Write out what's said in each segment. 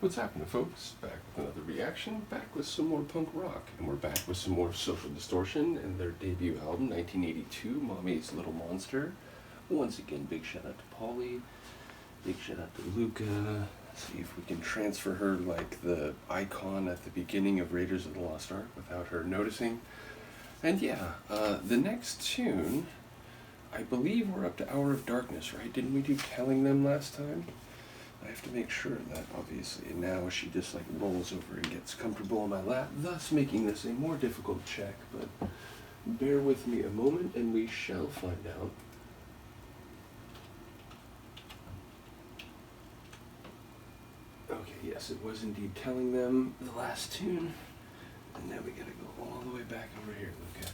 What's happening, folks? Back with another reaction, back with some more punk rock, and we're back with some more Social Distortion and their debut album, 1982, Mommy's Little Monster. Once again, big shout out to Paulie, big shout out to Luca. See if we can transfer her like the icon at the beginning of Raiders of the Lost Ark without her noticing. And yeah, the next tune, I believe we're up to Hour of Darkness, right? Didn't we do Telling Them last time? I have to make sure of that, obviously. And now she just like rolls over and gets comfortable on my lap, thus making this a more difficult check. But bear with me a moment and we shall find out. Okay, yes, it was indeed Telling Them, the last tune. And now we gotta go all the way back over here, Luca.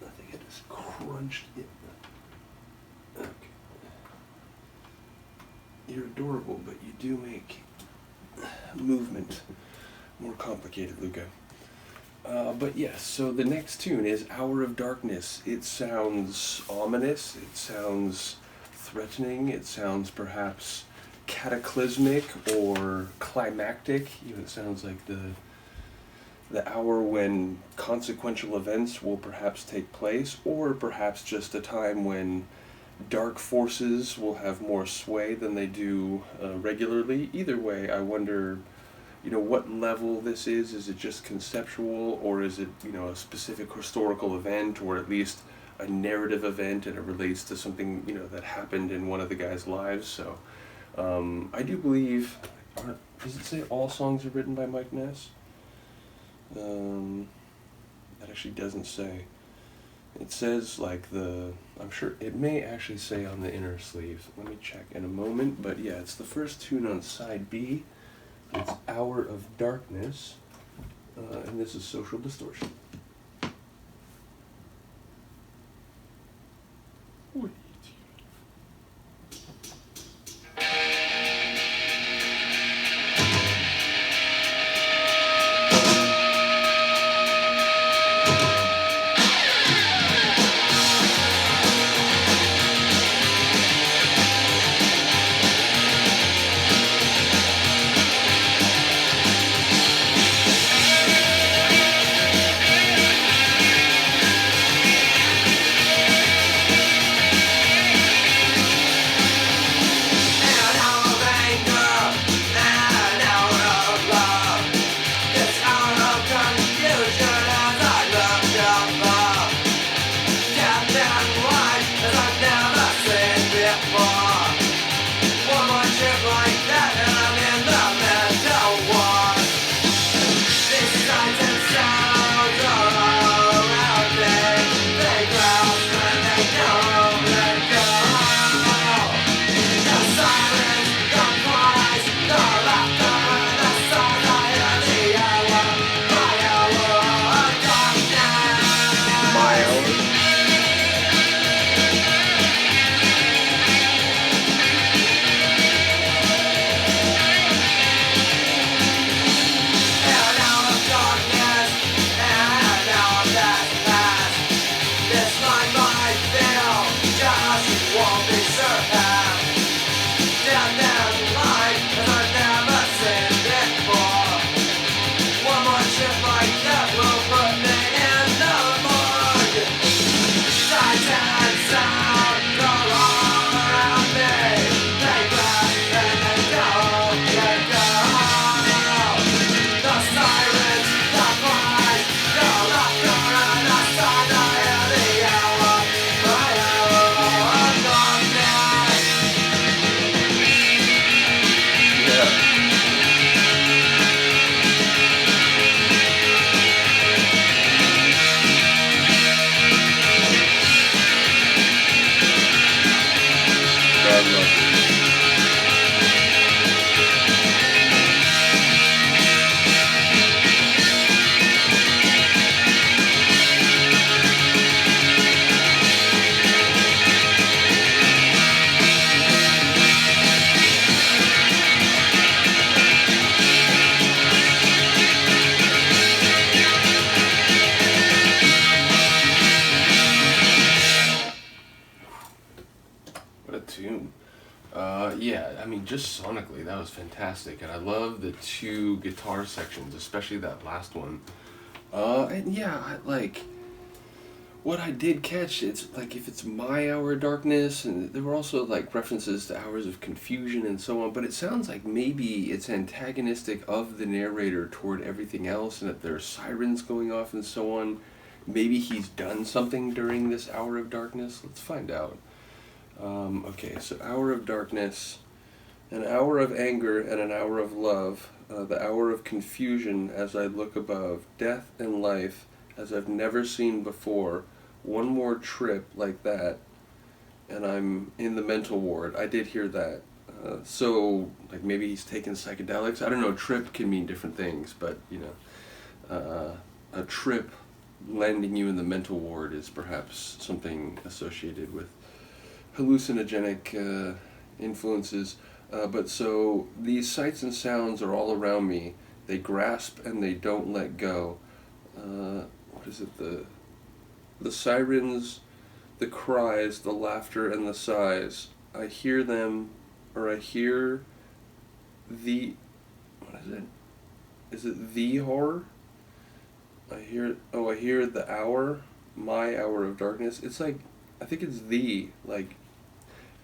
I think I just crunched it. Okay. You're adorable, but you do make movement more complicated, Luca. But yes, so the next tune is Hour of Darkness. It sounds ominous, it sounds threatening, it sounds perhaps cataclysmic or climactic. Even it sounds like the hour when consequential events will perhaps take place, or perhaps just a time when dark forces will have more sway than they do regularly. Either way, I wonder, what level this is. Is it just conceptual, or is it, a specific historical event, or at least a narrative event, and it relates to something, that happened in one of the guys' lives. So, I do believe, does it say all songs are written by Mike Ness? That actually doesn't say. It says I'm sure it may actually say on the inner sleeve. Let me check in a moment, but yeah, it's the first tune on side B. It's Hour of Darkness, and this is Social Distortion. Yeah, I mean, just sonically, that was fantastic. And I love the two guitar sections, especially that last one. And yeah, what I did catch, it's like if it's my hour of darkness, and there were also like references to hours of confusion and so on, but it sounds like maybe it's antagonistic of the narrator toward everything else, and that there are sirens going off and so on. Maybe he's done something during this hour of darkness. Let's find out. Okay, so hour of darkness, an hour of anger and an hour of love, the hour of confusion as I look above, death and life as I've never seen before, one more trip like that, and I'm in the mental ward. I did hear that. So, like maybe he's taking psychedelics. I don't know, trip can mean different things, but, a trip landing you in the mental ward is perhaps something associated with hallucinogenic influences. But so these sights and sounds are all around me. They grasp and they don't let go. What is it? The sirens, the cries, the laughter, and the sighs. I hear them, or I hear the... What is it? Is it the horror? I hear the hour, my hour of darkness. It's like, I think it's like,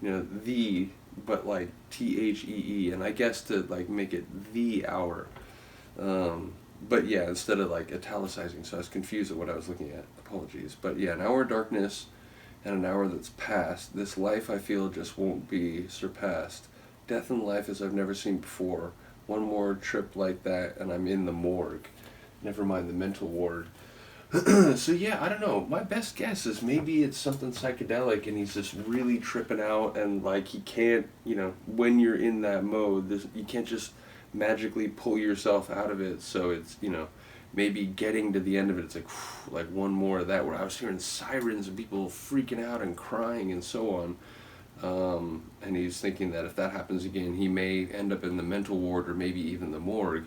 the, but like THEE, and I guess to like make it the hour. But yeah, instead of like italicizing, so I was confused at what I was looking at. Apologies. But yeah, an hour of darkness and an hour that's past. This life I feel just won't be surpassed. Death and life as I've never seen before. One more trip like that and I'm in the morgue. Never mind the mental ward. So yeah, I don't know. My best guess is maybe it's something psychedelic and he's just really tripping out, and like he can't, when you're in that mode, you can't just magically pull yourself out of it. So it's, maybe getting to the end of it, it's like one more of that, where I was hearing sirens and people freaking out and crying and so on. And he's thinking that if that happens again, he may end up in the mental ward or maybe even the morgue.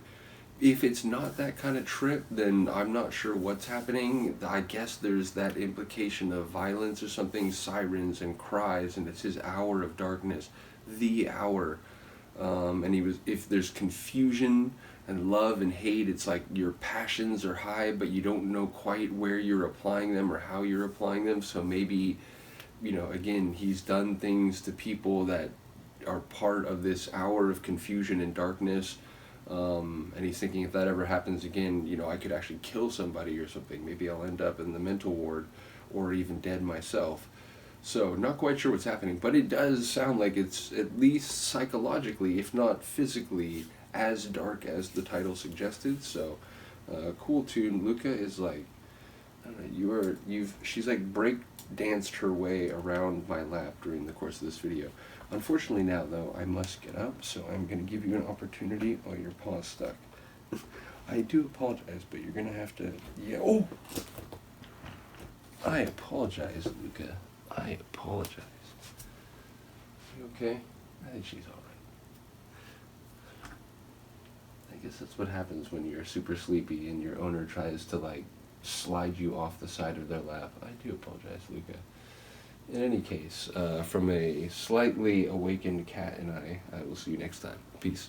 If it's not that kind of trip, then I'm not sure what's happening. I guess there's that implication of violence or something, sirens and cries, and it's his hour of darkness, the hour. And if there's confusion and love and hate, it's like your passions are high, but you don't know quite where you're applying them or how you're applying them. So maybe, again, he's done things to people that are part of this hour of confusion and darkness. And he's thinking if that ever happens again, I could actually kill somebody or something. Maybe I'll end up in the mental ward or even dead myself. So not quite sure what's happening, but it does sound like it's at least psychologically, if not physically, as dark as the title suggested. So cool tune. Luca is like, I don't know, she's like break danced her way around my lap during the course of this video. Unfortunately now, though, I must get up, so I'm going to give you an opportunity. Oh, your paw's stuck. I do apologize, but you're going to have to... Yeah. Oh! I apologize, Luca. I apologize. You okay? I think she's alright. I guess that's what happens when you're super sleepy and your owner tries to, like, slide you off the side of their lap. I do apologize, Luca. In any case, from a slightly awakened cat and I will see you next time. Peace.